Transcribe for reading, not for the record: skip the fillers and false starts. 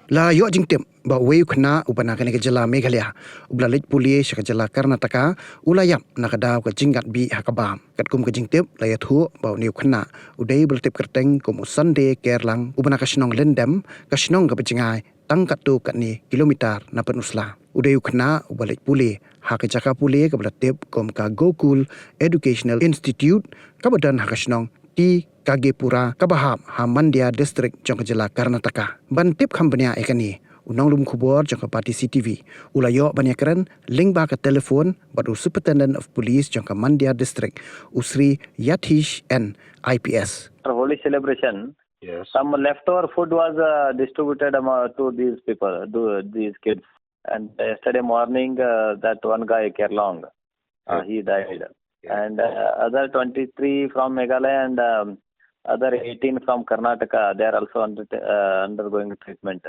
La yo jingtem ba Uwei Khynnah upana kene ke jala Meghalaya ubla lej pulie shaka jala Karnataka ulayap nakadaw ka jingat bi hakabam kat kum ke jingtep la Ïathuh ba niu Khynnah udai beltep kerteng kum Sunday kerlang upana ka shnong lendem ka shnong ka pejingai tang kat tu kat ni kilometer na penusla udai Khynnah ubalej pulie ha ke jaka pulie ka beltep kum ka Gokul Educational Institute ka badan ha ka shnong di Kagepura Kabaham Hamandia District jong jela Karnataka ban tip khambania ekani unang lum khubor jong parti CTV ulayo banyakran link ba ka telefon badu Superintendent of Police jong Mandia District usri Ïathuh and IPS Holy celebration. Yes. Some leftover food was distributed to these people, to these kids. And yesterday morning, that one guy, Kerlong, he died. Yes. And other 23 from Meghalaya and other 18 from Karnataka, they are also undergoing treatment.